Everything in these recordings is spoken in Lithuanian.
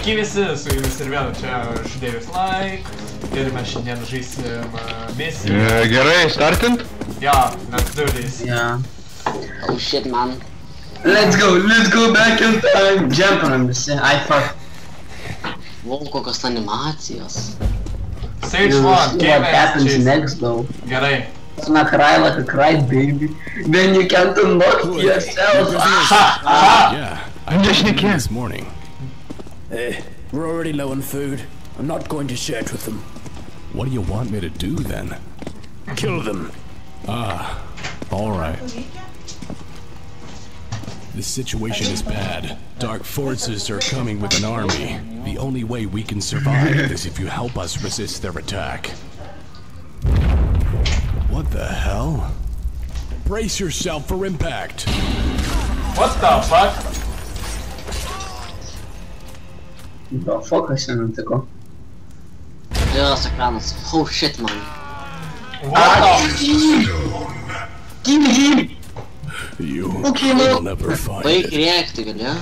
Sveiki visi, su jumis ir vėl čia Žudėjus Like ir mes šiandien žaisim misiją. Gerai, startint? Yeah, let's do this. Yeah. Oh shit, man. Let's go back in time. Jumpinam visi, I fuck. Wow, kokios animacijos. Stage 1, What game happens chase. next though? Gerai. It's not cry like a cry baby. Then you can't unlock yourself. Yeah, I did this morning. Hey, we're already low on food. I'm not going to share it with them. What do you want me to do then? Kill them. Ah, all right. The situation is bad. Dark forces are coming with an army. The only way we can survive is if you help us resist their attack. What the hell? Brace yourself for impact. What the fuck? The fuck kas ten nutiko? Jos ekranas. Oh shit, man. What the? Kill him! You Okay, will never find Baik it. reakti gali, ja?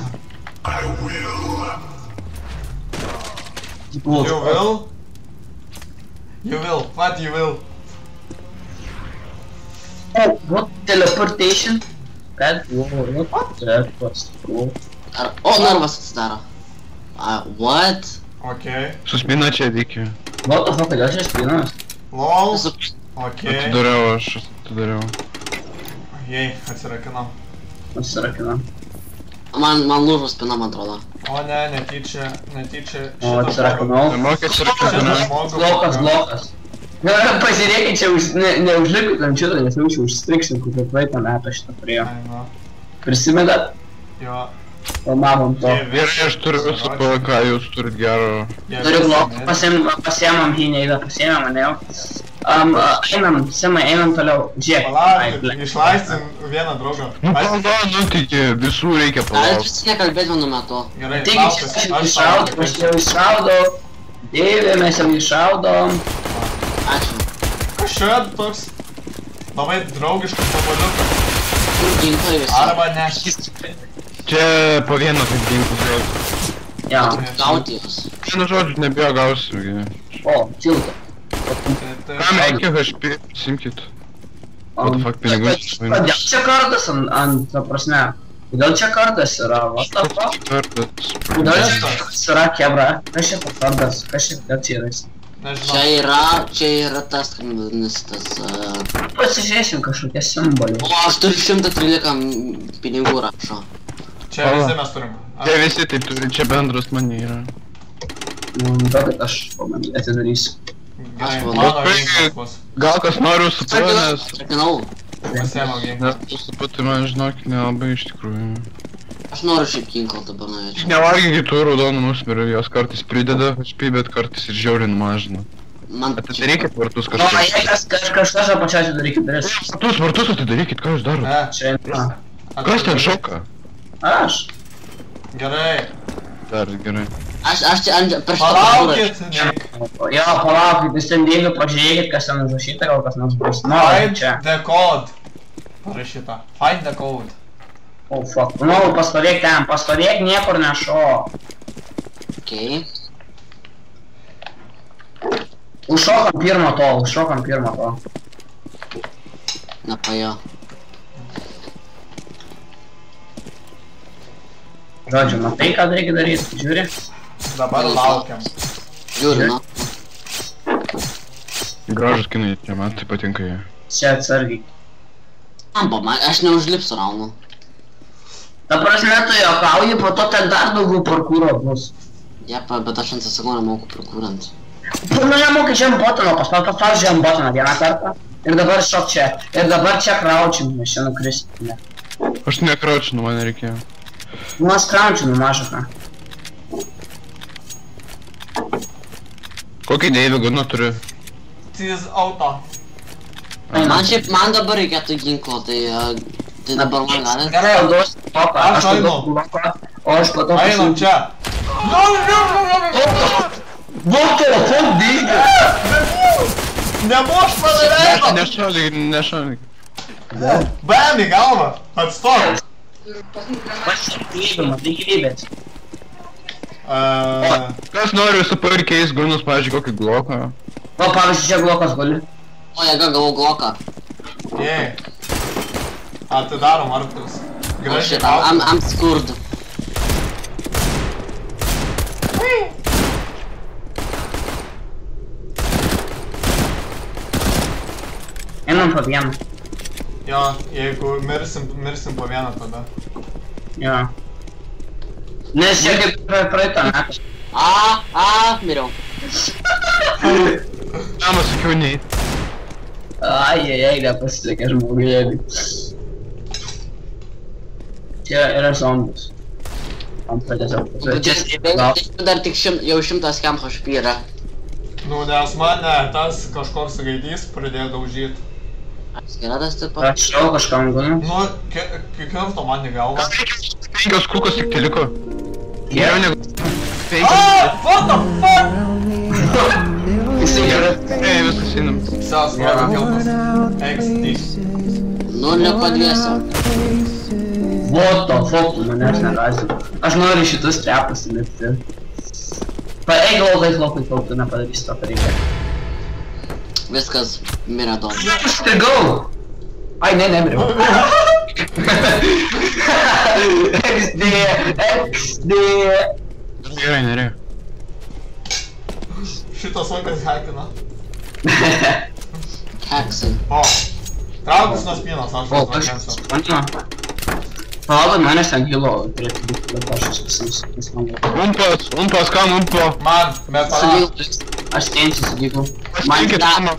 You will? You will. What you will? Oh, what? Teleportation? That what? That was cool. O, narvas atsidaro. What? Okay. Suspina čia reikia. What the fuck, kodėl čia spinas? LOL. Visu... Okay. Atidariau, aš atidariau. Jei, atsirakinam. Atsirakinam. Man lūžo spina, man atrodo. O ne, netyčia. O, atsirakinau. Nemokai atsirakinau. Blokas. Na, pasižiūrėkit, čia neužlipkit ant šito, nes jau čia užstriksim, kokią praeitą metą šitą turėjo. Prisimenat? Jo. Filmavom to. Gerai, aš turiu visą PLK, jūs turit gero. Turiu bloką, pasiemam jį, neįdą, pasiemam mane jau. Einam, Semai, einam toliau. Žiūrėk. Palauk, išlaistim vieną draugą. Nu, tik visų reikia Galit palaukti. visi nekalbėti vienu metu. Gerai, Taigi, aš jau iššaudau. Deivė, mes jau iššaudom. Ačiū. Kas čia toks labai draugiškas pabaliukas? Kur ginklai visi? Arba ne. Čia po vieną kaip ginklų. Jo. Gauti jos. Vienu žodžiu, nebijo gausiu. O, tiltą. Kam reikia HP, simkit. What the fuck, pinigus išvainus. Kodėl čia kardas ant, ta prasme? Kodėl čia kardas yra? What the fuck? Kardas. Kodėl čia kardas yra, kebra? Kas čia per kardas? Kas čia yra? Čia yra tas, kaip vadinasi, tas... Pasižiūrėsim kažkokie simboliai. O, aš turiu 113 pinigų rašo. Čia visi mes turim. Čia visi taip turi, čia bendras mani yra. Duokit, aš atidarysiu. Gerai, mano ginklas bus. Gal kas noriu supranęs. Sakinau. Pasiėmiau ginklą. Nes tu pati man žinok, nelabai iš tikrųjų. Aš noriu šiaip ginklą dabar norėčiau. Nevalgykit tų raudonų musmirių, jos kartais prideda HP, bet kartais ir žiauriai numažina. Man... Atidarykit vartus Nu, kažkas. jei kažkas apačiai atidarykit duris. Vartus atidarykit, ką jūs darot? Čia eina. Kas ten šoka? Aš. Gerai. Dar gerai. Aš čia ant... per šitą Palaukit, Nik. Jo, palaukit, jūs ten dėgiu, pažiūrėkit, kas ten užrašyta, gal kas nors bus. Nu, Find čia. the code. Parašyta. Find the code. Oh, fuck. Nu, pastovėk ten, pastovėk, niekur nešok. Okei. Užšokam pirmo to. Nepajo. Žodžiu, matai, ką reikia daryti, žiūri. Dabar laukiam. Žiūri, nu. Gražus kinai, čia man tai patinka jie. Čia atsargiai. Amba, aš neužlipsiu raunu. Ta prasme, tu juokauji, po to ten dar daugiau parkūro bus. Jepa, bet aš ant sakau nemoku prikūrint. Nu, nemokai žem botono, paspaus žem botoną vieną kartą. Ir dabar šok čia. Ir dabar čia kraučiam, nes čia nukrisime. Aš nekraučinu, man reikėjo. Nu, aš kraučiu, mažą ką. Kokį deivį gana turi? Tis auto. Man dabar reikėtų ginklo, tai dabar man galit. Gerai, jau duosiu bloką, aš tau duosiu bloką, o aš po to Einam čia. What the fuck, dėgiu? Nemuš mane veido. Nešalik. Bam į galvą. Atstok. Pasigyvybė, matai gyvybės. Kas nori su parkeis gunus, pavyzdžiui, kokį gloką? O, pavyzdžiui, čia glokas guli. O, jėga, gavau gloką. Jei. Atidarom arktus. Oh shit, I'm screwed. Einam po vieną. Jo, jeigu mirsim po vieną tada. Jo. Nes čia kaip praeitą metą. Miriau. Žemą sakiau nei. Ai, nepasisekė žmogėlį. Čia yra zombis. Man pradėsiu. Dar tik jau 100 kem HP yra. Nu, nes mane tas kažkoks gaidys pradėjo daužyt. Skiradas tipo? Prašau kažkam gunu. Nu, kiek karto man negalva. 5 kulkos tik liko. Geriau negu 5. What the fuck? Jisai gerai. Viskas einam. Sas, mano kilpas. XD. Nu, liko 2. What the fuck, tu manęs nerasi. Aš noriu šitus trepus įlipti. Eik laukai, tu nepadarysi to, ką reikia. Viskas, mirė daug. Strigau! Ai, nemiriau. XD. Gerai, nereikia. Šitas vaikas hakina. Heksai. O, traukus nuo spynos, aš užvakensiu. Palauk, manęs ten gilo turėtų būti lapašas visams. Umpas, kam umpo? Man, metalą. Aš kenčiu su giglu. Pasinkit ramą.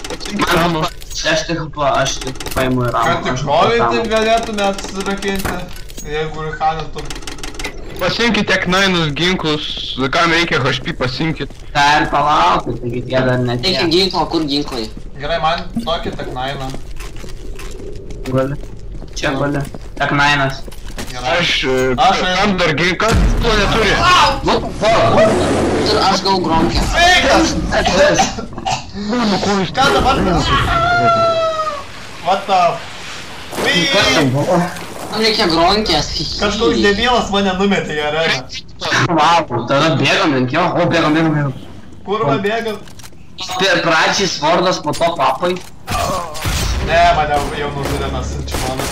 Aš tik paimu ir ramą. Kad tik kovinti galėtume atsirakinti, jeigu rechanintum. Pasinkit tiek nainus ginklus, kam reikia HP pasinkit. Dar palaukit, taigi tie dar net Reikia ginklo, kur ginklai? Gerai, man tokį tek nainą. Guli. Čia guli. Tek nainas. Kam dar ginklas? To neturi. What the fuck? Aš gavau gronkę. Sveikas! Ką dabar? What the... Kas ten buvo? Man reikia gronkės. Kažkoks debilas mane numetė į areną. Vau, tada bėgam link jo. O, bėgam. Kur man bėgam? Pradžiai svordas, po to papai. Ne, mane jau nužudė tas čimonas.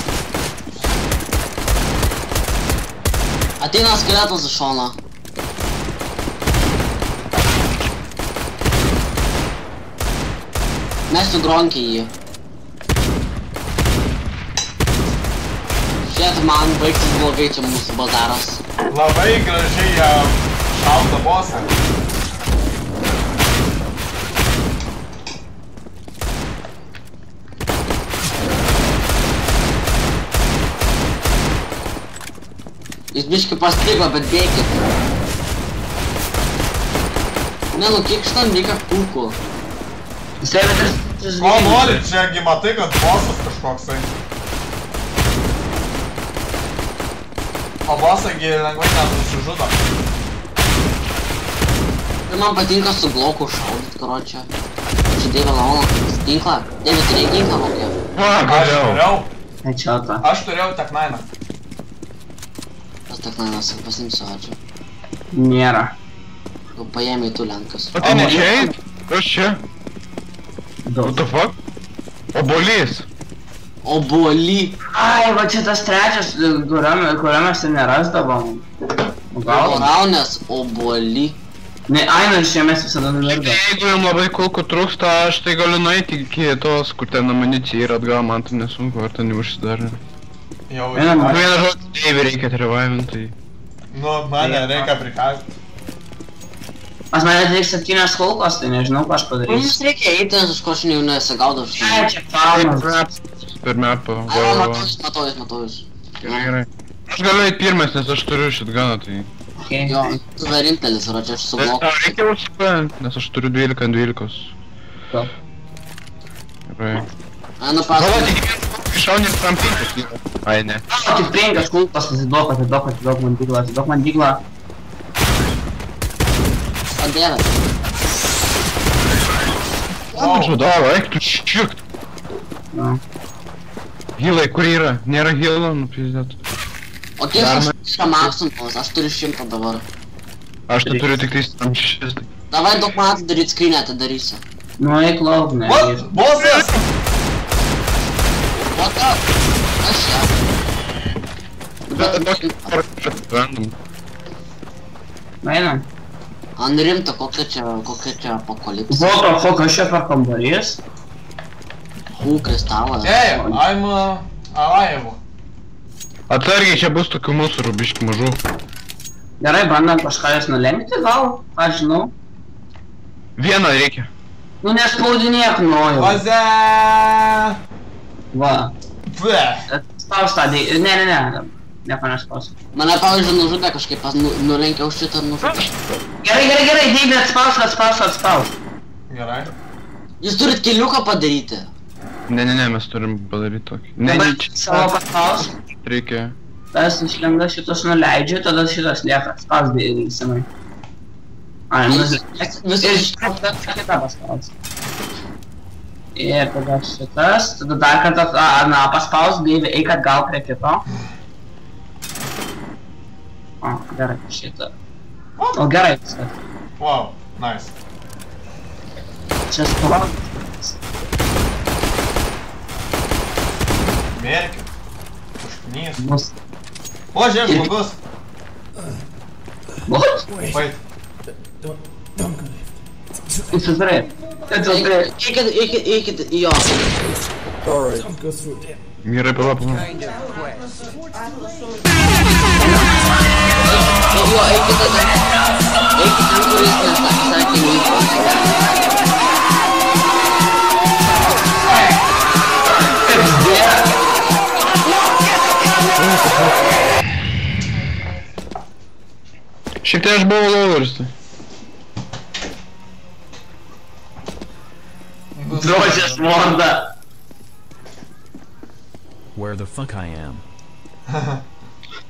Ateina skeletas iš šono. Mesiu gronkę jį. Šiet man baigsis blogai čia mūsų bazaras. Labai gražiai šalta bosą. Jis biškai pastrigo, bet bėkit. Ne, nu kiek šitam reikia kulkų. Jisai bet Ko nori, čiagi matai, kad bosas kažkoksai. O bosagi lengvai nesusižudo. Ir man patinka su bloku šaudyt, karočią. Čia Deivo launo ginklą. Deivo, turėjai ginklą kokią? Aš turėjau tek nainą. Tas tek nainas, pasimsiu, ačiū. Nėra. Jau paėmė tu lenkas. O tai ne čia eit? Kas čia? What the fuck? Obolys. Oboly. Ai, va čia tas trečias, kurią mes ir nerasdavom. Gal? Raunės oboly. Ne, ai, nu čia mes visada numirdom. Jeigu jums labai kulkų trūksta, aš tai galiu nueiti iki tos, kur ten amunicija yra atgal, man tai nesunku, ar ten neužsidarė. Jau Vieną Vieną žodį, Deivi reikia revivinti. Nu, mane reikia prikauti. Pas mane reikia 7 kulkos, tai nežinau, ką aš padarysiu. Mums reikia eiti, aš kažkaip jau nesigaudau iš Ai, čia farmas. Per mapą. Matau jūs. Gerai. Aš galiu eit pirmas, nes aš turiu šitganą, tai... Jo, tu vienintelis yra čia, aš su bloku. Tau reikia užsipent, nes aš turiu 12 ant 12. Ką? Gerai. Nu pas. Galvo, tik iššauni ir trampintis yra. Ai, ne. O, tik 5 kulkos, atiduok man diglą. O dieve. Aš žudau, eik tu ščiukt. No. Hilai, kur yra? Nėra hilo, nu pizdėt. O kiek aš yra maksimumas, aš turiu 100 dabar. Aš tai turiu tik tais tam 6. Davai daug man atidaryt skrinę atidarysiu. Nu, eik lauk, ne. What? Bosas! What up? Aš ją. Random. Einam. Ant rimto, kokia čia apokalipsė. What the fuck, aš čia per kambarys? Kristalas. Hey, I'm alive. Atsargiai, čia bus tokių mūsų biškių mažų. Gerai, bandam kažką jas nulenkti, gal? Aš žinau. Vieną reikia. Nu, nespaudinėk nojau. Vaze! Va. Bleh. Spaus tą dėj... Ne. Nieko nespaus. Mane, pavyzdžiui, nužudė kažkaip, nulenkiau šitą nužudė. Gerai, Deivi, atspaus. Gerai. Jūs turit keliuką padaryti. Ne, mes turim padaryti tokį. Ne, čia. Savo paspaus. Reikia. Tas išlenda šitas nuleidžia, tada šitas lieka. Spaus Deivi, senai. Ai, ir šitas kitą paspaus. Ir tada šitas, tada dar kartą, paspaus Deivi, eik atgal prie kito. O, gerai, šitą. O, gerai viskas. Wow, nice. Čia spaus. Merkiu. Užknys. Mus. O, žiūrėk, žmogus. What? Wait. Įsidarėt. Eikit į jo. Gerai, palauk. Jo, eikit tada. Eikit ten, kuris nesakė neįpo. Šiek tiek aš buvau loweris. Drožės morda. Where the fuck I am?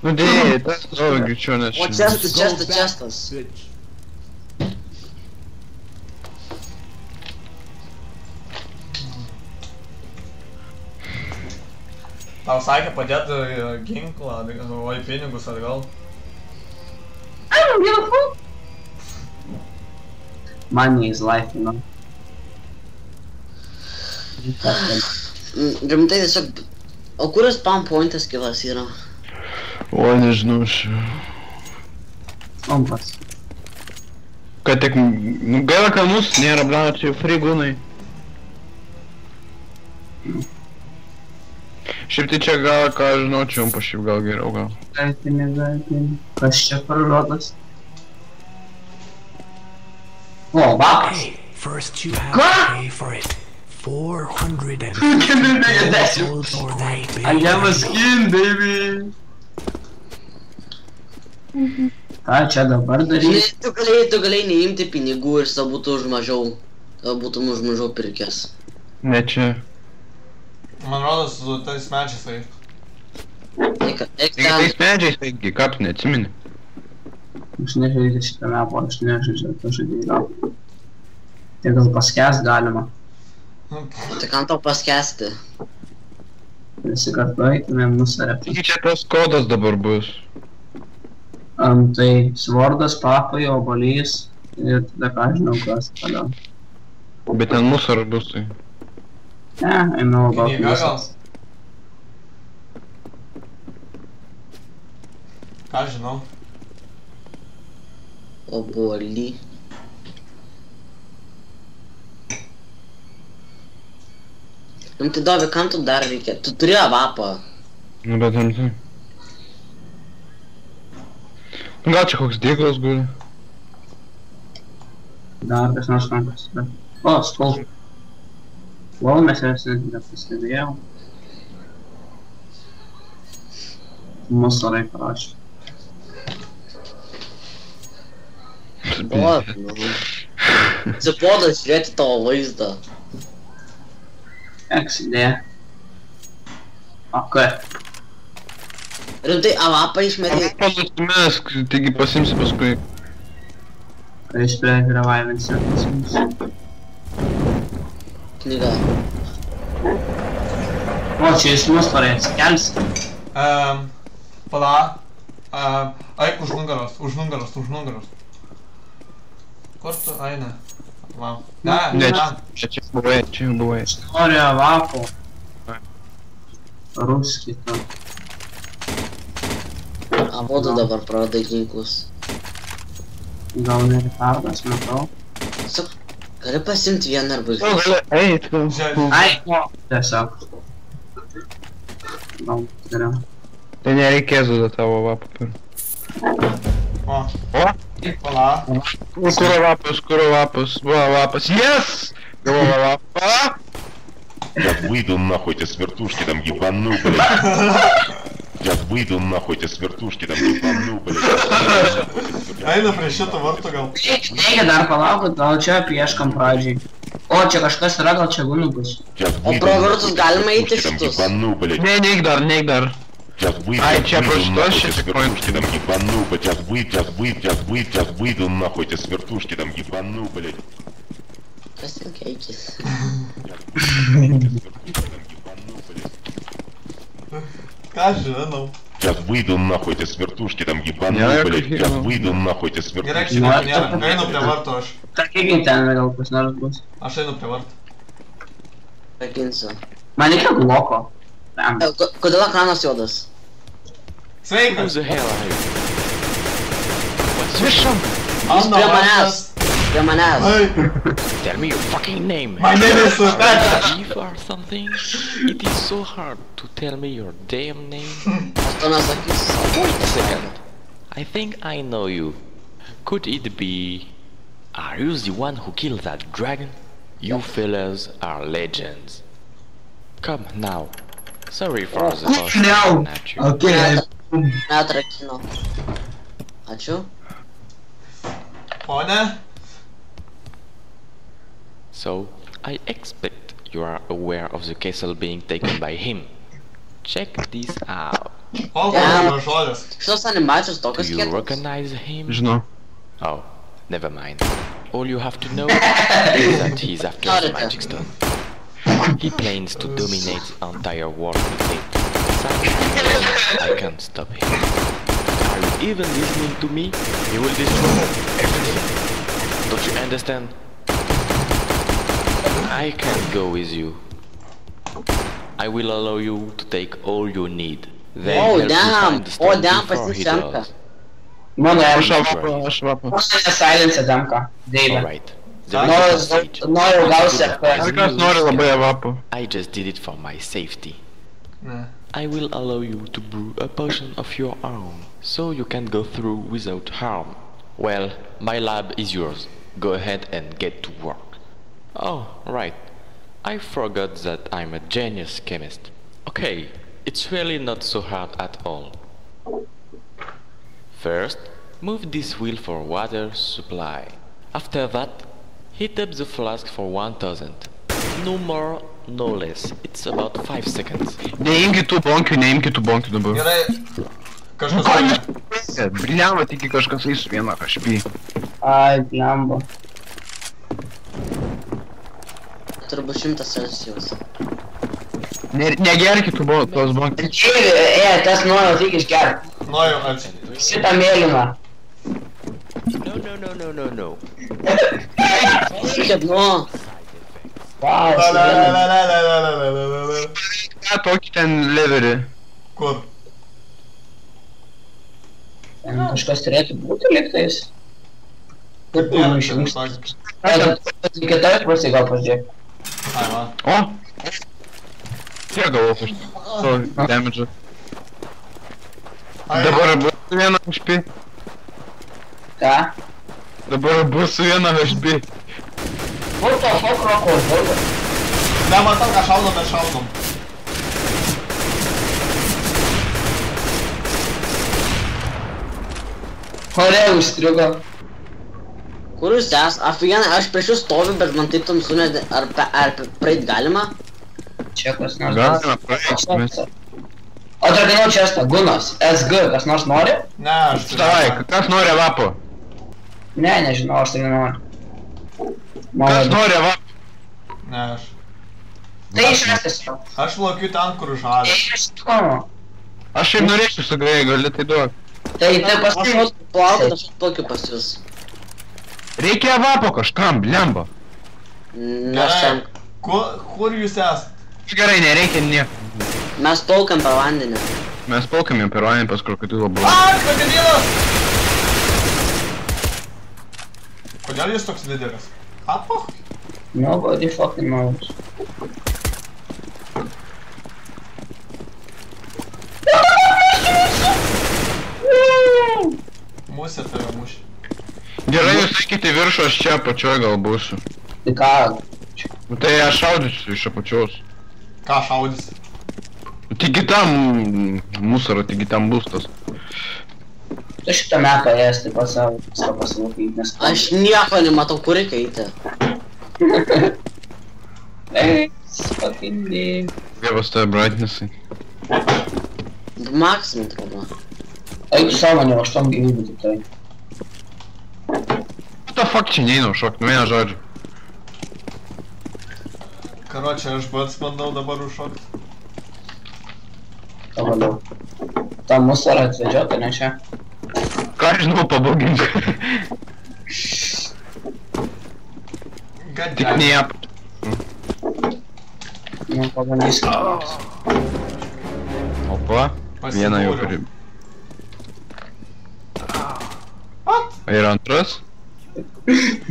Nu dėjai, tas tavo greičiau nes O čestas. Tau sakė padėti ginklą, o į pinigus atgal. I don't give a fuck. Money is life, you know. Rimtai tiesiog... O kuris spam pointas kilas yra? O, nežinau aš. Kompas. Kad tik... Nu gaila, kad mūsų nėra, bla, čia frigūnai. Šiaip tai čia gal, ką žinau, čia jums pašiaip gal geriau gal. Pinigai. Kas čia parodas? O, vapas. Hey, first you have Quoi? to pay for it. 450 gold for that big I have a bundle. skin, baby. Ką čia dabar darys? Tu galėjai neimti pinigų ir tau būtų už mažiau. Tau būtum už mažiau pirkęs. Ne čia. Man rodos, su tais medžiais tai. Eik Taigi ten. tais medžiais, taigi, ką tu neatsimeni? Aš nežaidžiu šitą mapą, aš nežaidžiu to žaidėjo. Tai gal paskęs galima. Tai kam tau paskęsti? Visi kartu eitumėm nusarę. Taigi čia tas kodas dabar bus. Tai svordas, papai, obolys ir tada ką žinau kas toliau. Bet ten mūsų ar bus tai. Ne, einau about Knyga gal? visas. Ką žinau. Obuolį. Tai Dovi, kam tu dar reikia? Tu turi avapą. Nu bet tam tai. Nu gal čia koks dėklas guli. Dar kas nors rankas. O, skol. Wow, mes esi nepastebėjau. Mūsų orai parašė. Atsipodas žiūrėti tavo vaizdą. Eks idėja. Ok. Rimtai, avapą išmetė. Panusimesk, taigi pasimsi paskui. Kai išsprendė revivinsi. Knyga. O, čia iš mūsų parai atsikelsi. Pala. Eik už nugaros. Kur tu? Ai, ne. Vau. Ne, Ne, ne. čia buvai. Noriu avapo. Ruskį tu. Abudu dabar praradai ginklus. Gal ne retardas, matau. Tiesiog, gali pasimti vieną arba Tu gali eit, tu. Ai, o, tiesiog. Gal, geriau. Tai nereikės duoti tavo vapą. O. O? Pala. Kuro vapas, buvo vapas. Yes! Gavau vapą. Я выйду нахуй эти свертушки там ебану, блядь. Я выйду нахуй эти свертушки там ебану, блядь. Eina prie šito varto gal. Reikia dar palaukti, gal čia pieškam pradžiai. O, čia kažkas yra, gal čia gūnų bus. O pro vartus galima eiti šitus? Ебану, блядь. Ne, neik dar. Сейчас выйду, Ай, чё, выйду просто нахуй что, эти свертушки там ебану, блядь. Сейчас выйду нахуй эти свертушки там ебану, блядь. Pasinkėkis. Ką žinau. Сейчас выйду нахуй эти свертушки там ебану, Я блядь. как Сейчас херу. выйду нахуй эти Gerai, свертушки. šito nėra. Einu prie varto aš. Sakykim, ten gal kas nors bus. Aš einu prie varto. Pakinsiu. Man reikia bloko. Tam. Kodėl ekranas juodas? Sveikas. the hell are you? Jis prie manęs. Prie manęs. Ai. Tell me your fucking name. My name is Petra. Chief or something? It is so hard to tell me your damn name. Aš to nesakysiu. Wait a second. I think I know you. Could it be... Are you the one who killed that dragon? You fellas are legends. Come now. Sorry for the caution No. at you. Okay. Netrakino. Ačiū. Pone. So, I expect you are aware of the castle being taken by him. Check this out. O, koks žodis. Šitos animacijos Do tokios you kietos. recognize him? Žinau. Oh, never mind. All you have to know is that he's after the Sorry, magic stone. He plans to dominate the entire world with it. I can't stop him. Are you even listening to me? He will destroy everything. Don't you understand? I can't go with you. I will allow you to take all you need. Then Oh, help me damn. find the Oh, stone damn, before he pasisemka. does. Mano, Aš aš vapą. silence damka. Deivė. Alright. There is a passage. Noriu gausi FPS. Kas nori labai vapą. I just did it for my safety. Ne. I will allow you to brew a potion of your own, so you can go through without harm. Well, my lab is yours. Go ahead and get to work. Oh, right. I forgot that I'm a genius chemist. Okay, it's really not so hard at all. First, move this wheel for water supply. After that, heat up the flask for 1000. No more, no less. It's about 5 seconds. Neimki tų bonkių dabar. Gerai. Kažkas laimė. Briliava, tik kažkas eis vieną HP. Ai, blemba. Turbūt 100 Celsius. Negerki tos bonkių. Deivė, tas noriu tik išgerti. Noriu, ačiū. Šitą mėlyną. No. Kaip nu? Wow, La la la mėlyną. la la la la la la la la. Ką tokį ten leverį? Kur? Ten kažkas turėtų būti liktais. Kaip man išjungti? Kitoj pusėj gal pažiūrėk. Ai, va. O! Tiek gavau kažką. Damage. Ai, Dabar bus su vieną HP. Ką? Dabar bus su vieną HP. Kur to fuck roko? nematau, ką šaudom, bet šaudom. Ore užstrigo. Kur jūs es? Aš prieš jūs stoviu, bet man taip tamsu, ar praeit galima? Čia kas nors. Galima praeiti. Atrakinau čestą, Gunas, SG, kas nors nori? Ne, aš Štai, kas nori vapo? Ne, nežinau, aš tai nenoriu. Kas nori vapo? Ne, aš. Tai išmestis. Aš plaukiu ten, kur žalia. Aš šiaip norėčiau su Grei, gali tai duok. Tai Aš paskui... plaukit, aš atplaukiu pas jūs. Reikia vapo kažkam, blemba. Mes čia... Kur jūs esat? Gerai, nereikia nieko. Mes plaukiam per vandenį. Mes plaukiam per vandenį pas krokodilo buvą. Krokodilas! Kodėl jis toks didelis? Apo? Nobody fucking knows. Musė tave mušė. Gerai, jūs eikite į viršų, aš čia apačioj gal būsiu. Tai ką? Nu tai aš šaudysiu iš apačios. Ką šaudysi? Taigi tam musaro, taigi tam bus tas. Tu šitą mepą ės, taip pat savo viską pasilūpyti, nes... Aš nieko nematau, kur reikia eiti. Fucking div. Dievas tave brightnessai. Maksimum atrodo. Eik sąmonė, 8 gyvybių tik tai. What the fuck čia neinu šokti, nu vieną žodžiu. Karočią, aš pats bandau dabar užšokti. Ką valiau. Ta musarą atvedžiota, ne čia? Ką žinau, pabūgink. Tik ne ją. Nu, pabandysiu. Opa, vieną jau Pasidūriau. prie... Ir antras.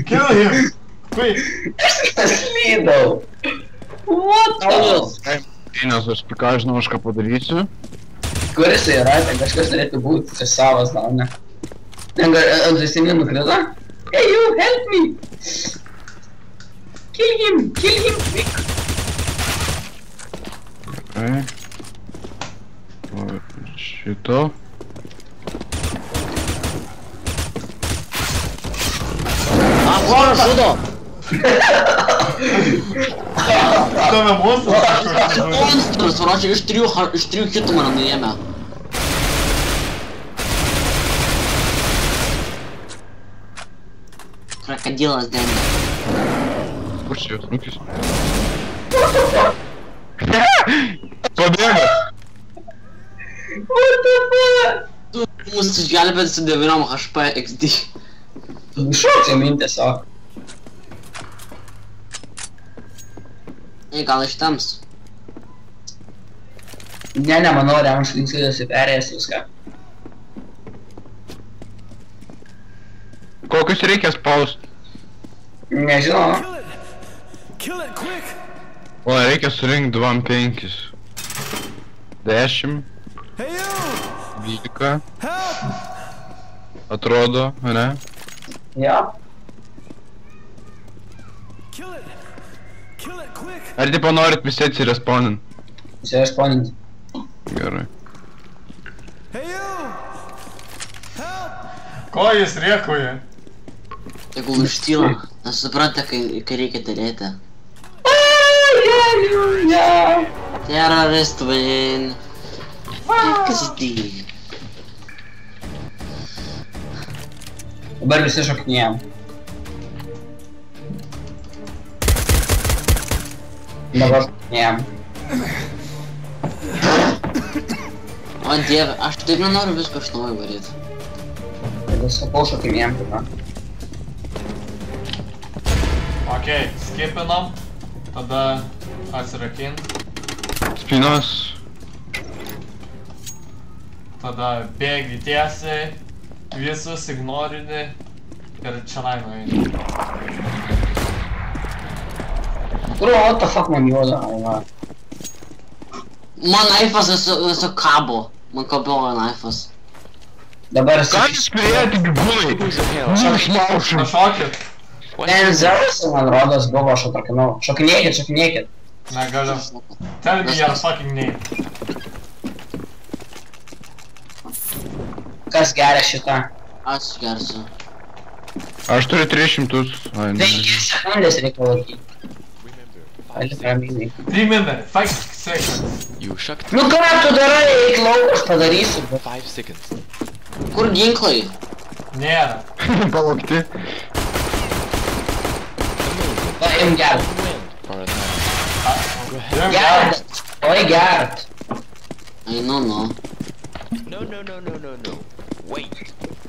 Kill him! Quick! Aš slydau. What the? Einas, aš ką žinau, aš ką padarysiu. Kur jisai yra, ten kažkas turėtų būti, čia savas gal, ne? Ten ant visimį nukrito? Hey you, help me! Kill him, quick! Gerai. O, šito. Ahora žudo! Tave monstras kažkoks. Monstras, varočiai, iš trijų hitų mane nuėmė. Krokodilas dengia. Kur čia jos nukis? Pabėga! What the fuck? Tu mus išgelbėti su 9 HP XD. Tu šokti min tiesiog. Ei, gal ištems? Ne, nemanau, Remas linksėdasi perėjęs viską. Kokius reikia spaust? Nežinau. Kill it quick! O, reikia surinkt 2-5. 10. Hey you! 12. Help! Atrodo, ne? Ja. Kill it! Kill it quick! Ar tipo norit visi atsirespawnin? Jisai respondinti. Gerai. Hey you! Help! Ko jis rėkuoja? Tegul ištyla, nesupranta, kai reikia turėti. Hallelujah! Terrorist win! Kas tai? Dabar visi šokinėjom. Dabar šokinėjom. O dieve, aš taip nenoriu visko iš naujo varyti. Tada sakau šokinėjom tada. Okei, skipinam. Tada atsirakin. Spinos. Tada bėgi tiesiai. Visus ignorini. Ir čionai nueini. Bro, what the fuck man juoda, alva. Man naifas esu kabo. Man kabojo naifas. Dabar esu... Ką jūs spėjate, gyvūnai? Neišlaušim. Pašokit. Ten Zeus, man rodos, buvo, aš atrakinau. Šokinėkit. Negaliu. Tell me your fucking name. Kas geria šitą? Aš gersiu. Aš turiu 300. Ai, ne. 5 sekundės reikia laikyti. Palik ramynai. 3 minutes, 5 seconds. You shocked Nu ką tu darai, eik lauk, aš padarysiu. 5 seconds. Kur ginklai? Nėra. Palaukti. Paim gert. For a time. Gert. Oi gert. Ai, nu. No. Wait.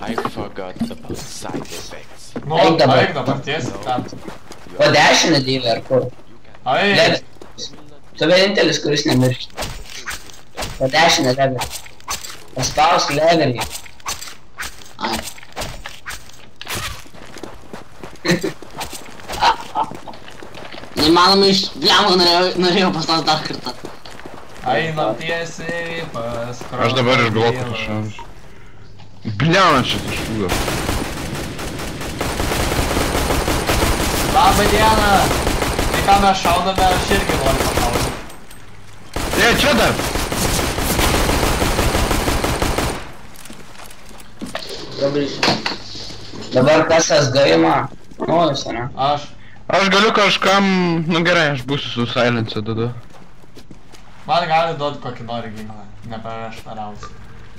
I forgot about side effects. Nu, Eik dabar. eik dabar tiesiai ten. Po dešinę dėlį ar kur? Ai, Tu vienintelis, kuris nemiršti. Po dešinę levelį. Paspausk levelį. Ai. Neįmanoma iš... Blemą norėjau pastos dar kartą. einam tiesiai pas Aš dabar iš blokų krokodilus. pašausiu. Bliauna šitas šūdas. Labą dieną! Tai ką mes šaudame, aš irgi noriu pašaudyti. Čia dar! Dabar kas SG'imą? Nojus, ne? Aš galiu kažkam... Nu gerai, aš būsiu su silence tada. Man gali duoti kokį nori ginklą, neprieštarausiu.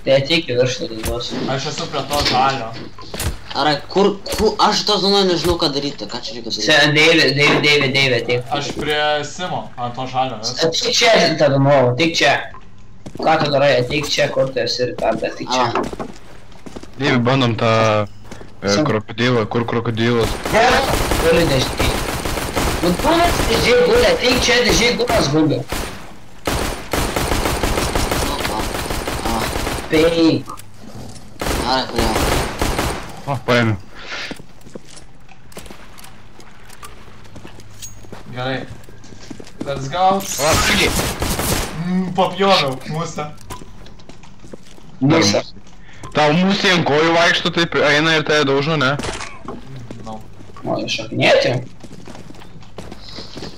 Tai ateik į viršų, tai duosiu. Aš esu prie to žalio. Arai, kur... Aš to zonoje nežinau ką daryti, ką čia reikia daryti. Deivė, ateik. Aš prie Simo, ant to žalio esu. Ateik čia, tada nuovo, ateik čia. Ką tu darai, ateik čia, kur tu esi ir tada, ateik čia. Dieve, bandom tą... krokodilą, kur krokodilas? Guli dėždžiai. Nu, kūnas dėždžiai guli, ateik čia, dėždžiai kūnas guli. Peik. Arai, kodėl? O, paėmiau. Gerai. Let's go. O, taigi. Papjoviau, musę. Musę. Tau musė ant kojų vaikšto, taip eina ir tai daužo, ne? No. O, iššokinėti?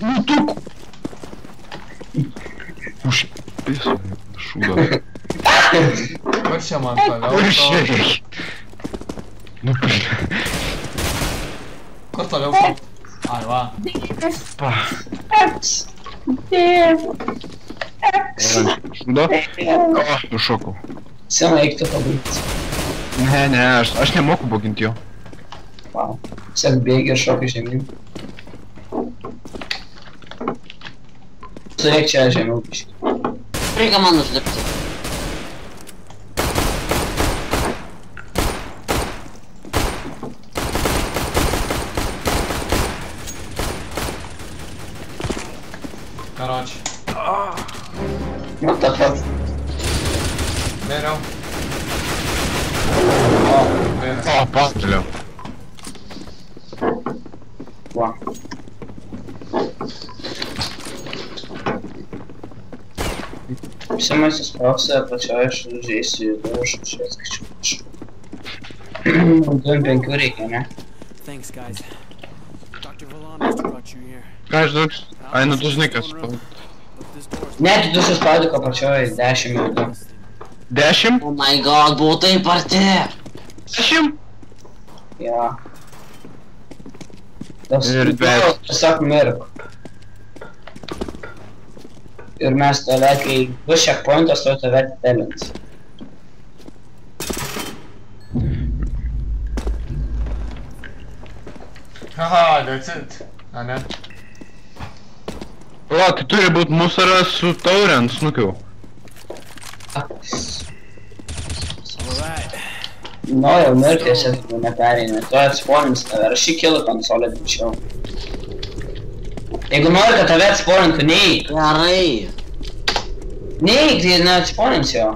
Nu tu... Užpis, šūda. Kur čia man toliau? Užšiai. Nu, Kur toliau? Ai, va. Šūda? O, nušokau. Sena, eik tu pabaigti. Ne, aš nemoku boginti jo. Wow. Sek bėgi ir šokai žemyn. Turėk čia žemiau biškį. Reikia man užlipti. Karoči. What the fuck? Vėliau. O, pastelio. Va. Simai suspausė apačioje žaisiu į dušą, šiais skaičiu. 25 reikia, ne? Thanks, guys. Dr. Volanus brought you here. Ką aš daug... Ai, nu tu žinai kas. Ne, tu suspaudyk apačioje 10 minutų. 10? Oh my god, buvo taip arti. 10? Jo. Tas Ir bet- tiesiog mirk. Ir mes tave, kai bus checkpointas, to tave telins. Haha, that's it. A ne? O, tai turi būt musaras su taurė ant snukių. Alright. Nu, jau mirties ir nepereina. Tu atsponins tave. Rašy kilų konsolę greičiau. Jeigu nori, kad tave atsponintų, neik. Gerai. Neik, tai neatsponins jo.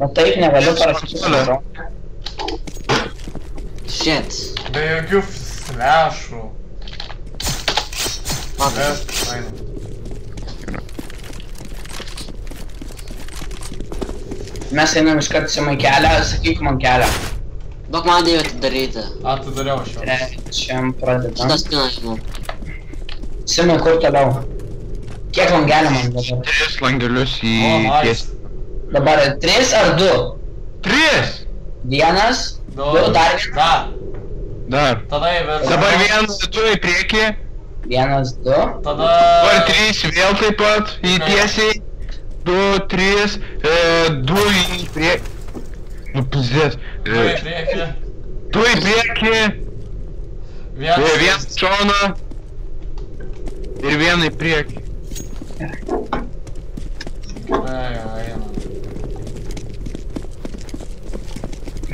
O taip negaliu parašyti. Shit. Be jokių flashų. Ves, eina. Mes einam iškart Simai kelią, sakyk man kelią. Duok man dėvę atidaryti. Atidariau aš jau. Trečiam pradedam. Šitas kinas žinau. Simai, kur toliau? Kiek langelį man dabar? 3 langelius į O, nice. tiesį. Dabar 3 ar 2? 3! 1, 2, dar 1. Dar. Tada į viršų. Dabar 1, 2 į priekį. 1, 2. Tada... Dabar 3 vėl taip pat į tiesiai. 2, 3, 2 į priekį. Nu, pizdėt. Du į priekį. 2 į priekį. Vieną šoną. Ir vieną į priekį. Gerai, eina.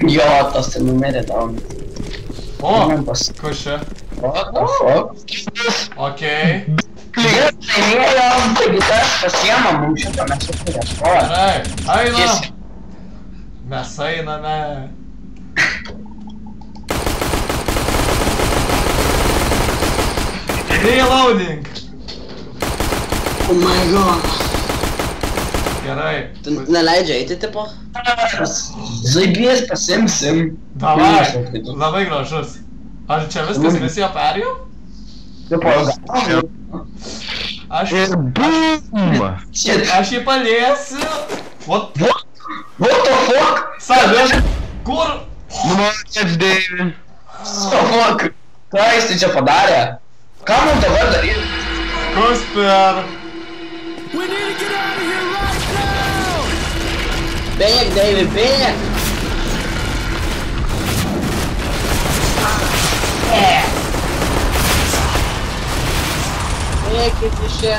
Jo, tas tai numerė tau. O, Man pas... kas čia? What the fuck? Okei. Laimėjom, taigi tas pasiema mums šitą, mes jau turės. Gerai, einam. Mes einame. Reloading. Oh my god. Gerai. Tu neleidžia eiti, tipo? Zaibės pasimsim. Davai, labai gražus. Ar čia viskas visi jau perėjau? Aš jį paliesiu. What the fuck? Savim, kur? Молодец, Дэйви. Fuck. Ką jis tai čia padarė? Ką mums dabar daryti? Kas per? We need to get out of here right now! Bėk, David, bėk! Bėkit iš čia!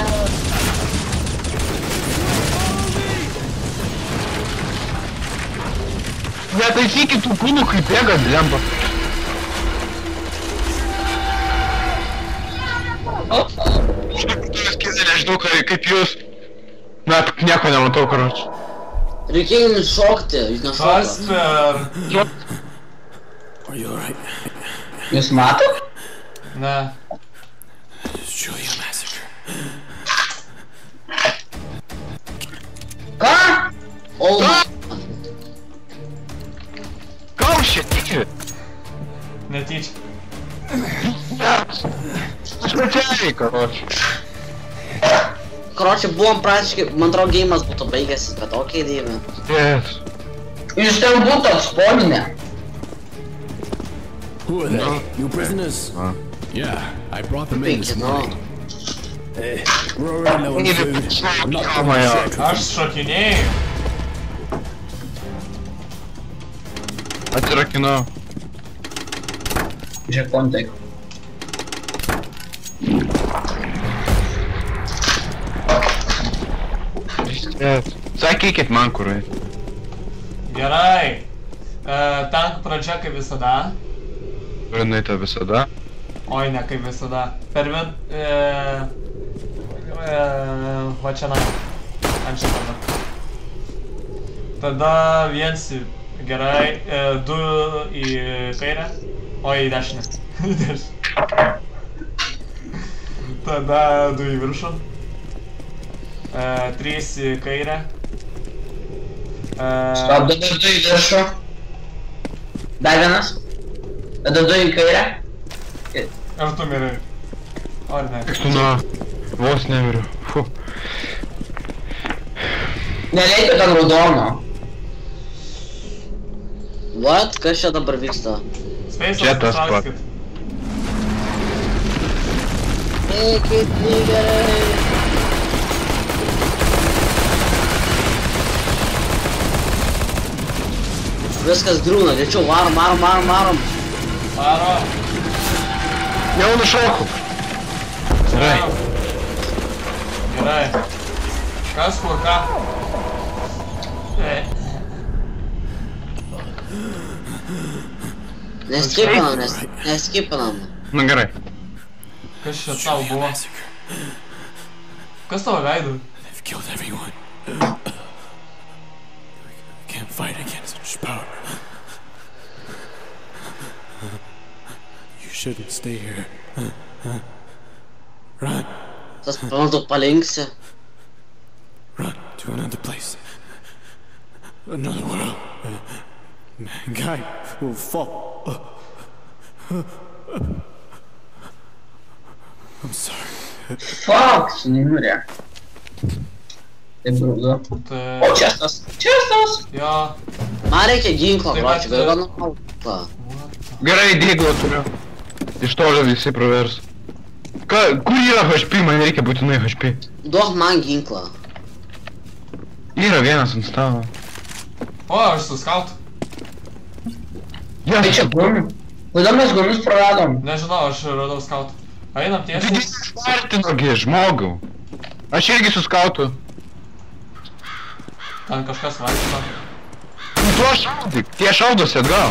Netaisykit tų kūnų, kaip bėga, blemba. Nežinau, kaip jūs. Na, nieko nematau, karoči. Reikėjo jums šokti, jūs nešokat. Kas per? Are you alright? Jūs matot? Ne. It's truly a massacre. Ką? Oh my... Kaušė, tikri. Netyčia. Specialiai, karoči. Karoči, buvom praktiškai, man atrodo, geimas būtų baigęsis, bet okei, Deivi. Yes. Jūs ten būtų atsponinę. Who are they? You prisoners? Yeah, I brought them in this Baigė, morning. Hey, we're already low on food. I'm not going to share it with Aš šokinėjau. Atsirakinu. Žiūrėk, kontek. Sakykit man, kurai. Gerai. Tankų pradžia kaip visada. Nueita visada. Oi, ne kaip visada. Per va čia na. Ant šitą. Tada viens į... Gerai. Du į kairę. O į dešinę. Tada du į viršų. 3 į kairę. Tada 2 į viršų. Dar vienas. Tada 2 į kairę. Ar tu mirai? Ar ne? Na, vos nemiriu. Fu. Nereikia ten raudono. What? Kas čia dabar vyksta? Čia tas pat. Space'as Eikit, lygerai! Viskas griūna, greičiau, varom. Varo. Jau nušokau. Gerai. Gerai. Kas kur ką? Neskipinam. Nu gerai. Kas čia tau buvo? Kas tavo veidu? They've killed everyone. Can't fight against such power. You shouldn't stay here. Run. Tas maždaug palinksi. Run to another place. Another world. Mankind will fall. I'm sorry. Fuck, suninurė. Taip grūdu. O, čestas. Jo. Man reikia ginklo, Taip bročiu, pat, galiu nukautą. Gerai, dėglą turiu. Iš tolio visi pravers. Kur yra HP? Man reikia būtinai HP. Duok man ginklą. Yra vienas ant stalo. O, aš su skautu. Tai čia gumi. Kodėl mes gumis praradom? Nežinau, aš radau skautų. Einam tiesiai. Spartinogi, žmogau. Aš irgi su skautu. Ten kažkas vaikšto. Tu Nustos šaudyk, tie šaudosi atgal.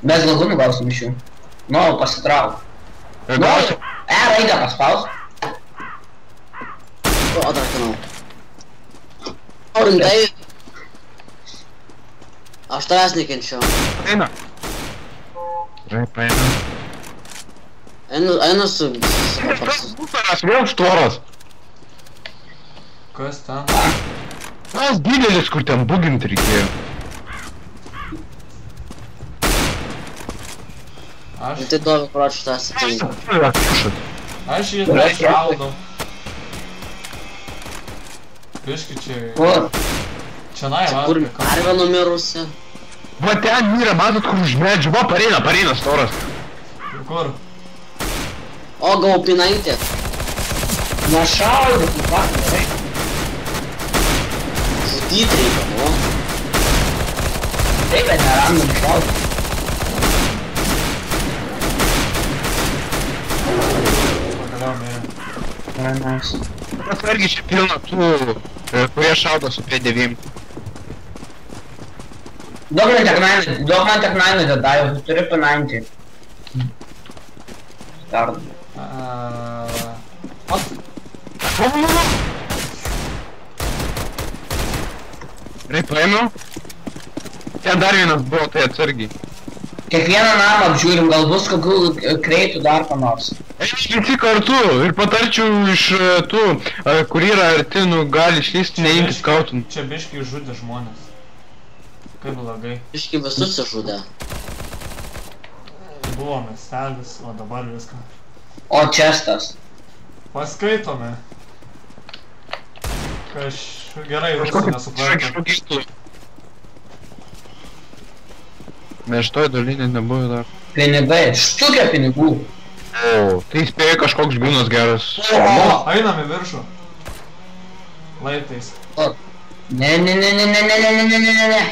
Mes galbūt gausim iš jų. Nu, pasitrauk. Ir gausi. Raidę paspaus. O, atrakinau. O, rimtai? Aš tavęs nekenčiau. Eina. Gerai, paėmė. Einu su... Būtaras, vėl štvoras. Kas ten? Tas didelis, kur ten bugint reikėjo. Aš... Tai duovi pročių tas atinka. Aš jį nešaudau. Biški čia... Kur? Čianai Kur valgai, ką? karvė numirusi? Va ten yra, matot, kur už medžių. Va, pareina storas. Kur? O, gavau pinaitę. Nešaudyk, į patį, gerai. Žudyt reikia, nu. Taip, bet nerandam šaudyk. Pagaliau mirė. Nice. Tas irgi čia pilna tų, kurie šaudo su P9. Duok man tiek 9 tada, jau tu turi P90. Start. Gerai, paėmiau. Ten dar vienas buvo, tai atsargiai. Kiekvieną namą apžiūrim, gal bus kokių kreitų dar ką nors. Visi kartu ir patarčiau iš tų, kur yra arti, nu gali išlysti, neimti skautų. Čia biški žudė žmonės. Kaip blogai. Iški visus išžudė. Buvo miestelis, o dabar viską. O čestas. Paskaitome. Gerai, rusų nesuprantu. Mes šitoj dalinė nebuvo dar. Pinigai, štukė pinigų. O, tai spėjo kažkoks gyvūnas geras. O, einam į viršų. Laiptais. Ne,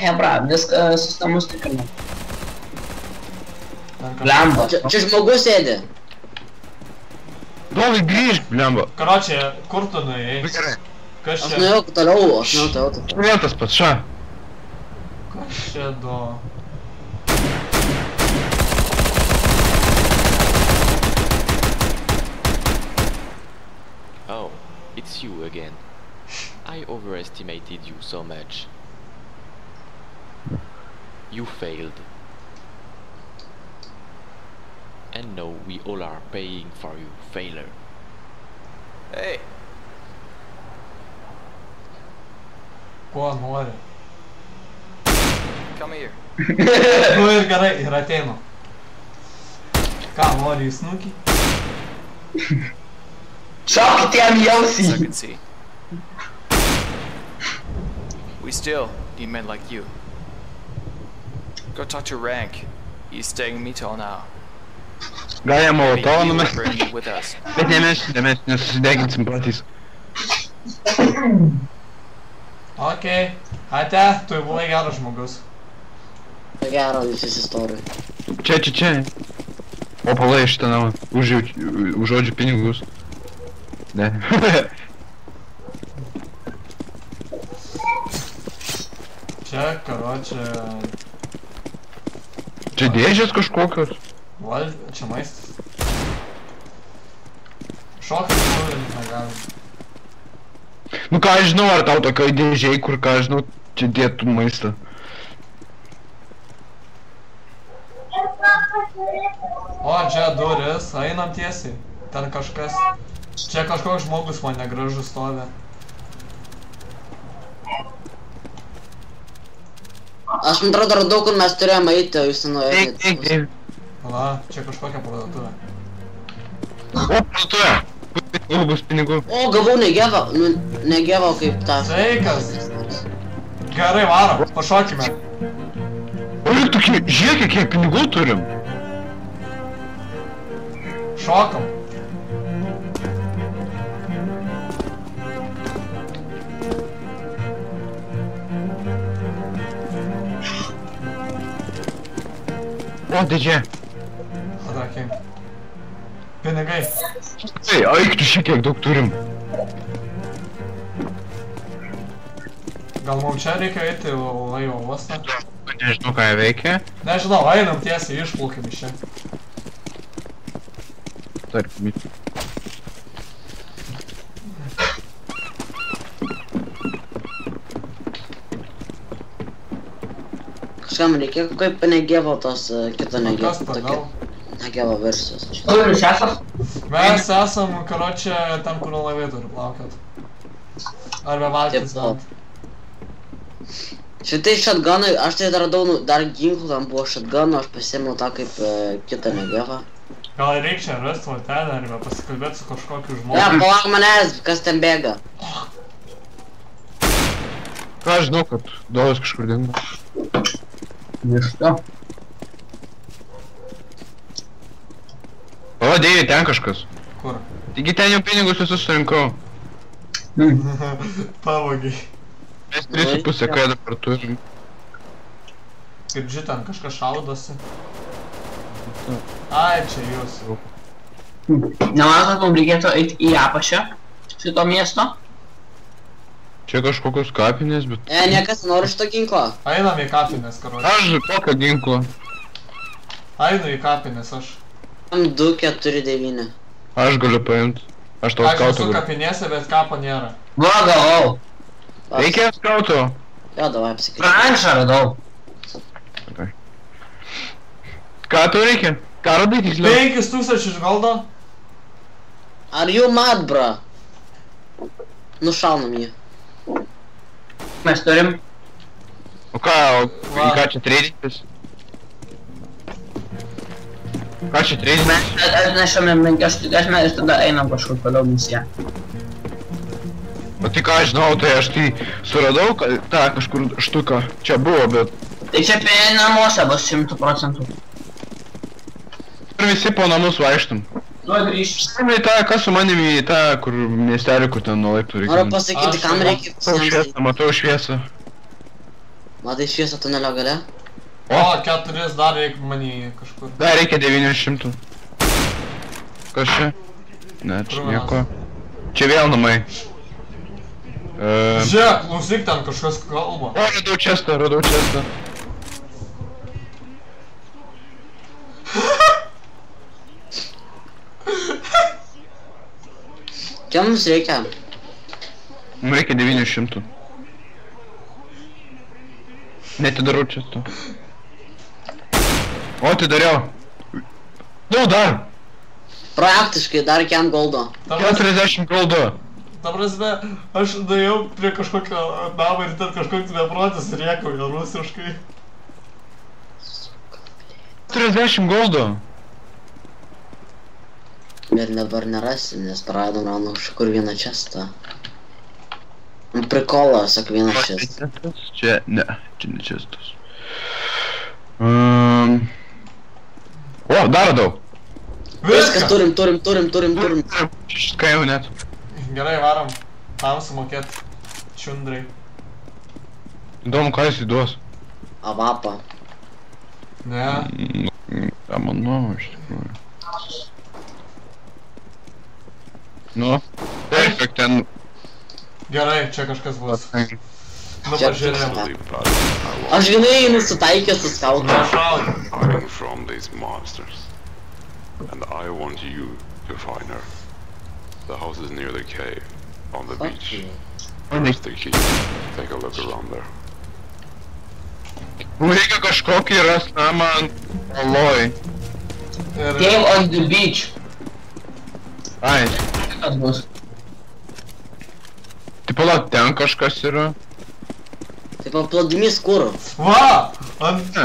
hebra, viską sistemus tikrinu. Blemba. Čia žmogus sėdi. Dovai grįžk, blemba. Karočią, kur tu nuėjai? Gerai. Kas Aš čia? nuėjau toliau, aš nuėjau toliau. Čia vėl tas pats, ša. Kas čia do... Oh, it's you again. I overestimated you so much. You failed. And now we all are paying for your failure. Hey, Ko nori? come here. Nu ir gerai, ir ateinu. Ką nori į snukį? Šokit jam As I jausį. can see. We still need men like you. Go talk to Rank. He's staying me till now. Gal jam Maybe molotovą you will numest. bring me with us. Bet mes nesusideginsim patys. Okei. Ate, tu jau buvai geras žmogus. Gero, visi istorijai. Čia. O, palai šitą namą. Užuodžiu pinigus. Ne. Čia, karočią... Čia dėžės kažkokios. Čia maistas. Šokti turint negalim. Nu ką aš žinau, ar tau tokioj dėžėj, kur ką aš žinau, čia dėtų maistą. O, čia duris, einam tiesiai. Ten kažkas. Čia kažkoks žmogus man negražus stovi. Aš man atrodo radau, kur mes turėjome eiti, o jūs nuėjote. Eik. Va, čia kažkokia parduotuvė. O, parduotuvė. Bus pinigų. O, gavau negevą, nu, negevą kaip tą. Sveikas. Gerai, varom, pašokime. O, juk tokie, žiūrėk, kiek pinigų turim. Šokam. O, dėžė. Atrakim. Pinigai. Tai, eik tu šiek tiek daug turim. Gal mums čia reikia eiti laivo uostą? Nežinau, ką jie veikia. Nežinau, einam tiesiai, išplaukim iš čia. Tarkim. Kažkam reikia kaip negevo tos kito negevo. Kas ta gal? Negevo versijos. Kur jūs esat? Mes esam, karočią, ten, kur laivai turi plaukiat. Arba valtis bent. Šitai shotgunai, aš tai radau dar ginklų, tam buvo shotgunų, aš pasiėmiau tą kaip kitą negevą. Gal reikia čia rasti valtelę, arba pasikalbėti su kažkokiu Ne, žmogu. palauk manęs, kas ten bėga. Ką aš žinau, kad Dolas kažkur dingo. Višta. O, Deivi, ten kažkas. Kur? Taigi ten jau pinigus visus surinkau. Pavogiai. Mes 3,5 ką dabar turim. Kaip ži ten kažkas šaudosi. Ai, čia jūs. Nemanau, kad mums reikėtų eiti į apačią šito miesto. Čia kažkokios kapinės, bet... Niekas nori šito ginklo. Einam į kapines, karočią. Aš kokio ginklo. Einu į kapines, aš. 2, 4, 9. Aš galiu paimti. Aš tau Aš skautą esu galiu. kapinėse, bet kapo nėra. Va, gavau. Reikia skauto. Jo, davai apsikeisti. Pranešą radau. Ką tau reikia? Ką radai tiksliau? 5000 iš goldo. Ar you mad, bra? Nušaunam jį. Mes turim. O ką, į ką čia treidintis? Ką čia treidintis? Mes atnešame 5 štikas ir tada einam kažkur toliau misiją. O tai ką aš žinau, tai aš tai suradau tą kažkur štuką. Čia buvo, bet... Tai čia prie namuose bus 100%. Ir visi po namus vaikštum. Tuoj grįžti. Štai tą, kas su manimi į tą, kur miestelį, kur ten nuo laiptų reikia. Noriu pasakyti, kam reikia visiems. Matau šviesą. Matai šviesą tunelio gale? O, 4 dar reikia manį kažkur. Dar reikia 900. Kas čia? Ne, čia nieko. Čia vėl namai. Žiūrėk, klausyk, ten kažkas kalba. O, radau čestą, radau čestą. Kiek mums reikia? Mums reikia 900. Netidarau često. O, atidariau. Nu, dar. Praktiškai dar kiam goldo. 40 goldo. Ta prasme, aš nuėjau prie kažkokio namą ir ten kažkoks beprotis rėkauja rusiškai. 40 goldo. Ir dabar nerasim, nes praradom rauną kažkur vieną čestą. Prikola, sak vieną čestą. Čia, ne, čia ne čestas. O, dar radau. Viskas, turim. Šitką jau net. Gerai, varom. Tam sumokėt čiundrai. Įdomu, ką jis įduos. Avapą. Ne. Ką manau, iš tikrųjų. Nu, taip, kad ten... Gerai, čia kažkas bus. Nu, pažiūrėjom. Aš vienai nusitaikęs su skautu. Nešaudė. Hiding from these monsters. And I want you to find her. The house is near the cave, on the beach. Where's the key? Take a look around there. Mums reikia kažkokį rast namą ant oloj. Cave on the beach. Ai, Kas bus? tai palauk, ten kažkas yra. Tai paplūdimys kur? Va! Ant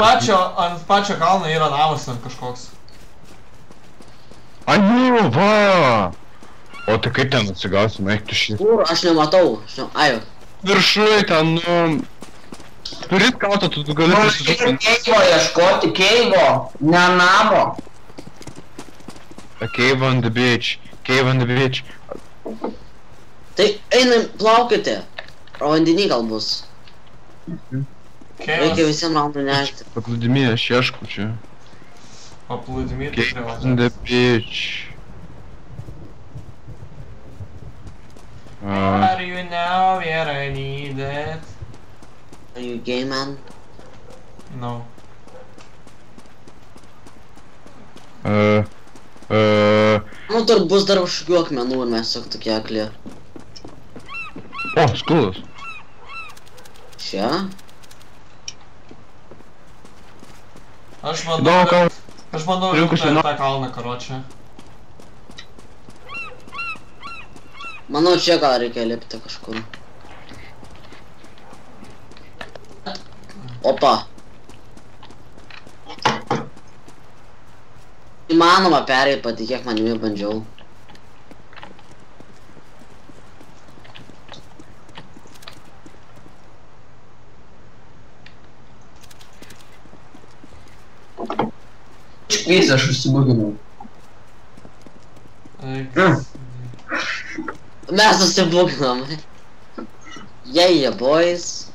pačio kalno yra namas ant kažkoks. Aniu, va! O tai kaip ten atsigausim, eik tu šį. Kur? Aš nematau. Ai. Viršui ten, nu... Turi skautą, tu gali Reikia prisisukti. keivo ieškoti, keivo, ne namo. A cave on the beach, cave on the beach. Tai einam, plaukite. Pro vandenį gal bus. Reikia Keivas. visiems raundų nešti. Paplūdimį aš ieškau čia. Paplūdimį Cave tikrai on the beach. Are you now where I need it? Are you gay, man? No. Nu, tur bus dar kažkokių akmenų ir mes tiesiog tokie akli. O, skulas. Čia? Aš manau, Rinkusi tą kalną, karočią. Manau, čia gal reikia lipti kažkur. Opa. Įmanoma pereit, patikėk manimi, bandžiau. Iškvys, aš užsibuginau. Mes susibuginam. Yeah, boys.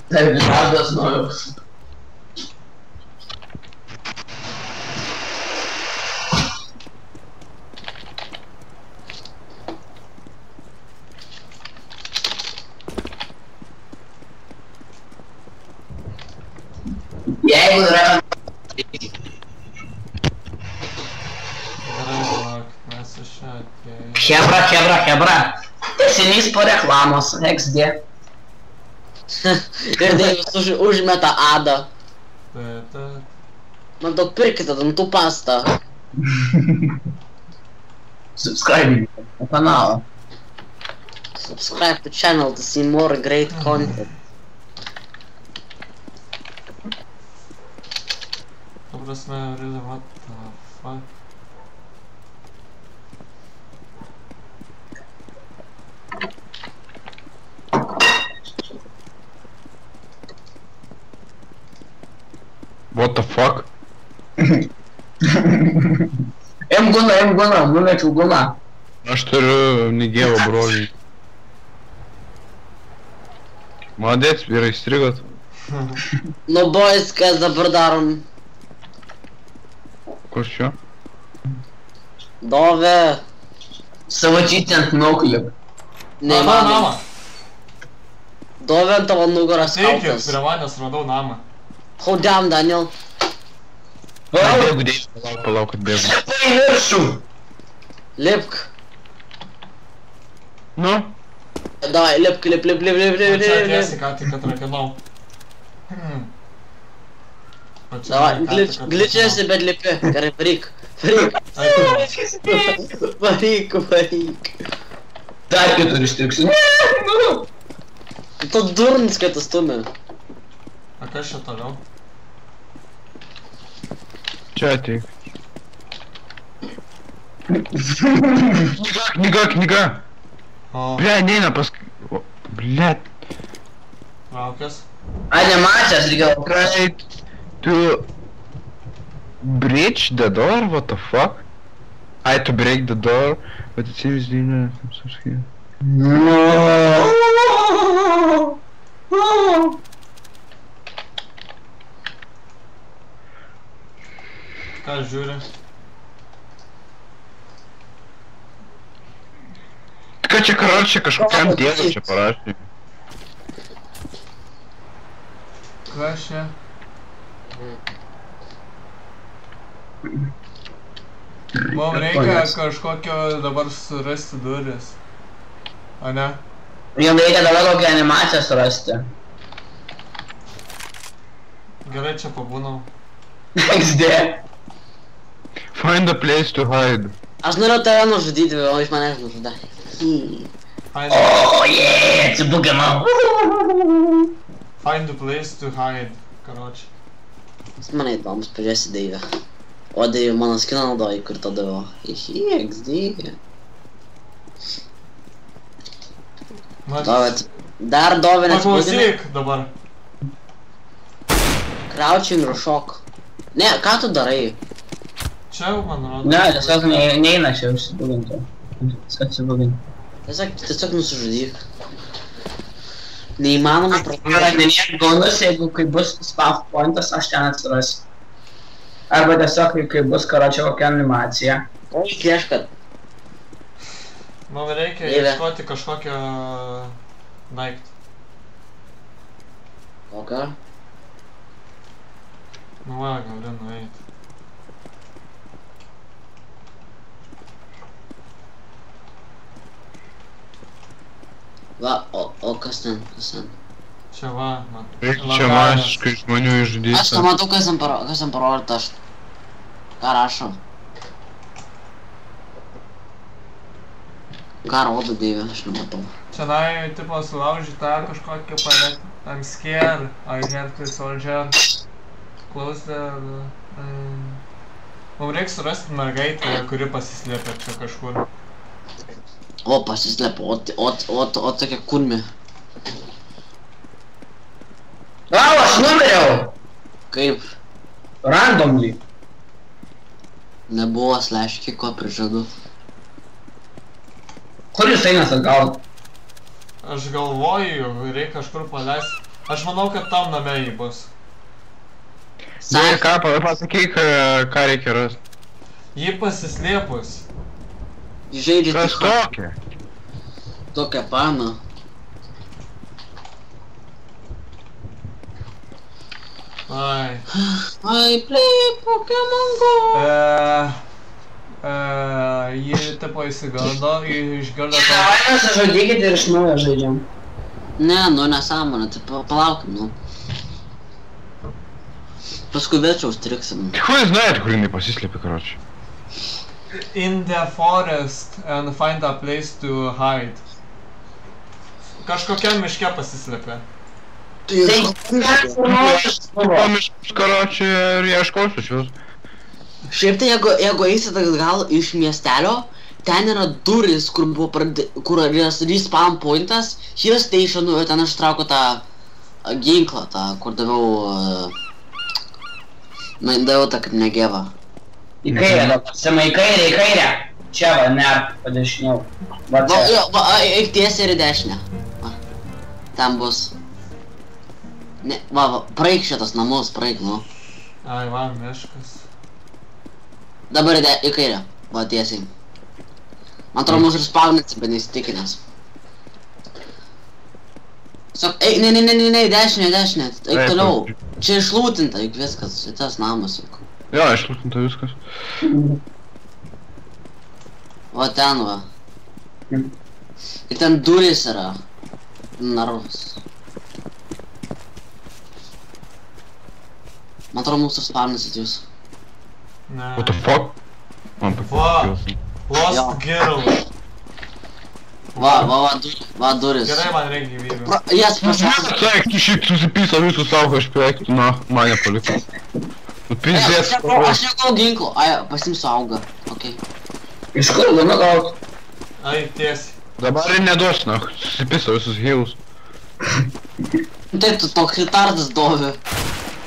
Taip, žadas naujus. Jeigu yra... Gerai, palauk, mes iš čia atėjome. Hebra. Tęsinys po reklamos, XD. Ir Deivis užmeta adą. Man daug pirkite dantų pastą. Subscribe į kanalą. Subscribe to channel to see more great content. Ta prasme, really, what the fuck? What the fuck? Numečiau guna. Aš turiu negėvą brolį. Молодец, vyrai, strigot. Nu, boys, kas dabar darom? Kur čia? Dove. Savo čytent nuklip. Namą. Dove ant tavo nugaras Sveiki, kaltas. prie manęs radau namą. Hold down, Daniel. Bėgu, palauk, kad bėgu. Tai viršų. Lipk. Nu? Davai, lipk. Čia tiesi, ką tik atrakinau. Davai, glitčiasi, bet lipi. Gerai, varyk. Varyk. Dar kitur ištirksiu. Tu durnas, kai tu stumi. A kas čia toliau? Čia ateik. Knyga. Bля, neina pask... Bля. Traukės. Animacijos reikia. Try to... Breach the door? What the fuck? I had to break the door, but it seems Dina... I'm so scared. Ką žiūri? Ką čia, karočią, kažkokiam dėdui čia parašė. Kas čia? Mums reikia kažkokio dabar surasti duris. A ne? Jums reikia dabar kokią animaciją surasti. Gerai, čia pabūnau. XD. Find a place to hide. Aš norėjau tave nužudyti, o iš manęs nužudai. Oh yeah, atsibuginau. Find a place to hide, karoči. Jis mane įdomus, pažiūrėsi Deivę. O Deivė mano skiną naudoji, kur to davo. XD. Dar Dove nesibūdinai. Paklausyk dabar. Crouching ir šok. Ne, ką tu darai? Čia jau man rodo. Ne, tiesiog neina čia užsibuginti. Atsibuginti. Tiesiog nusižudyk. Neįmanoma Praminėk gaunus, jeigu kai bus spawn pointas, aš ten atsirasiu. Arba tiesiog kai bus karočią kokią animaciją. O ieškat. Man reikia ieškoti kažkokio daiktą. Kokia? Nu va, gali nueit. Va, o kas ten? Čia va, man. Čia masiškai žmonių Aš išžudyta. nematau, kas ten parodyta, aš... Ką rašo? Ką rodo Dieve, aš nematau. Čianai, tipo, sulaužyta kažkokia paleta. I'm scared, I have to soldier. Close the... Mums reikia surasti mergaitę, kuri pasislėpė čia kažkur. O, pasislėpė, o tokia kurmi. Gal, aš numeriau! Kaip? Randomly. Nebuvo slash kiko prižadu. Kur jūs einat atgal? Aš galvoju, reikia kažkur paleisti. Aš manau, kad tam name jį bus. Ne, ką, pasakyk, ką reikia rasti. Jį pasislėpus. Žaidžia Kas tik tokia? tokią paną. Ai. I play Pokemon Go. Jį tipo įsigando, išgirdo tą... Nesužadykit ir iš naujo žaidžiam. Ne, nu nesąmonė, tai palaukim, nu. Paskui vėl čia užstriksim. Хуй знает, kur jinai pasislėpė, karoči. In the forest and find a place to hide. Kažkokiam miške pasislėpė. Pamiškus, karoči, ir ieškosiu šios. Šiaip tai jeigu eisit gal iš miestelio, ten yra duris, kur buvo kur yra respawn pointas, Hill Station, ten aš traukiu tą ginklą, tą, kur daviau... daviau tą kaip negevą. Į kairę, dabar, Sema, į kairę. Čia va, ne, padešiniau. Va čia. Eik tiesiai ir į dešinę. Va, ten bus. Ne, va, praeik šitas namus, praeik, nu. Ai, va, miškas. Dabar į kairę, va, tiesiai. Man atrodo, mūsų ir spaunėsi, bet neįsitikinęs. Eik, ne, dešinė, eik toliau. Čia išlūtinta, juk viskas, šitas namas juk. Jo, išlūtinta viskas. Va ten va. Ir ten durys yra. Narvas. Man atrodo, mūsų spaunėsit jūs. Ne. What the fuck? Man Va, Lost Girl. Va durys. Gerai, man reikia gyvybę. Jas prašau. Saik, tu šiaip susipisa visus savo HPX, tu na, mane palikai. Nu pizės. Aš negau ginklo. Ai, pasimsiu augą. Okei. Iš kur gana gaut? Ai, tiesiai. Dabar ir neduos, na, susipisa visus healus. Tai tu toks retardas dovi.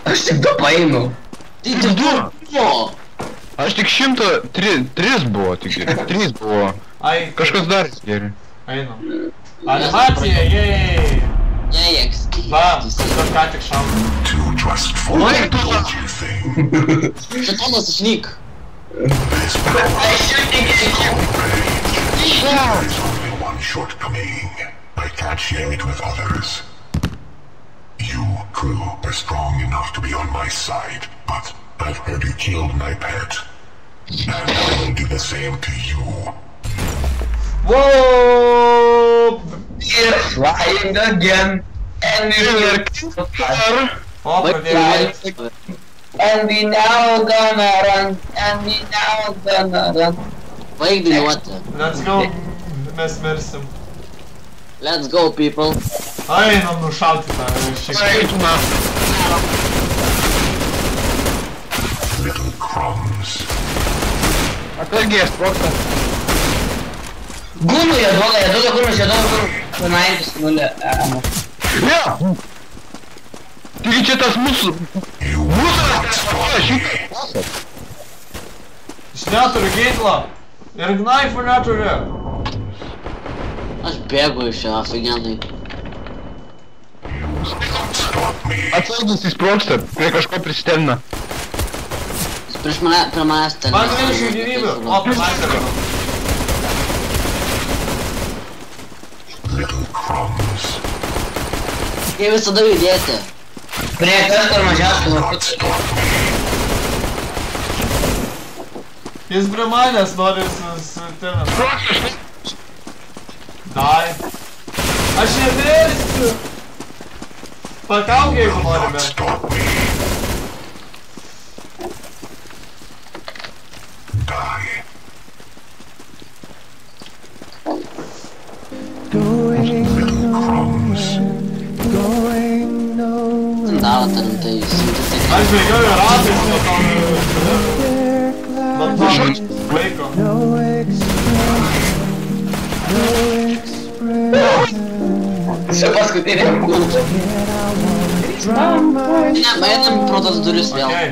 Aš tik du paėmiau. Tai tik du buvo. Aš tik 103 buvo, tik 3 buvo. Ai, Kažkas dar geri. einam. Animacija, jei! Jei, XD. Va, tas ką tik šauna. Šetonas išnyk. I can't share it with others. You, crew, are strong enough to be on my side, but I've heard you killed my pet. And I will do the same to you. Whoa! We're flying again. And we're O, pradėjau. And we now gonna run. And we now gonna run. Baig dainuoti. Let's go. Mes mirsim. Let's go, people. Einam nušauti tą šiek tiek. Little crumbs. Atsargiai, sproksta. Gumų jie duoda gumų. Vienaibis nulė. Ne! Taigi čia tas mūsų... Aš neturiu ginklo. Ir knaifų neturiu. Aš bėgu iš čia, afigentai. Atsargus įsproksta, prie kažko pristelina. Prieš manęs ten. Man 20 gyvybių. O, pasakau. Little crumbs. Jie visada judėti. Prie kas kur mažiausiai lapus. Jis prie manęs nori su tavim. Dai. Aš nemirsiu. Pakauk jeigu nori bent. Daro ten tai Aš bėgioju ratais nuo to vaiko. Čia paskutiniam kultui. Einam pro tas duris vėl. Okay.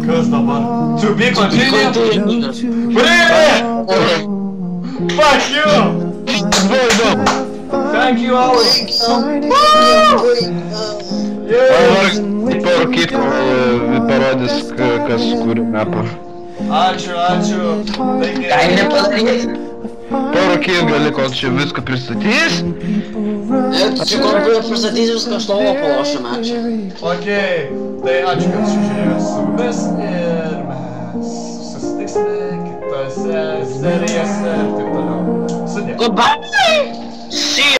Kas dabar? To be continued? Fuck you! Thank you, Alex! Parūkyt, parodys, kas kuri mapą. Ačiū. Ką nepadaryti? Parūkyt gali, kol čia viską pristatys. Čia kol pristatys viską, aš tavo palošim, ačiū. Okay, tai ačiū, kad žiūrėjo su mumis ir mes susitiksime kitose serijose ir taip toliau. Sudė. Goodbye! See you!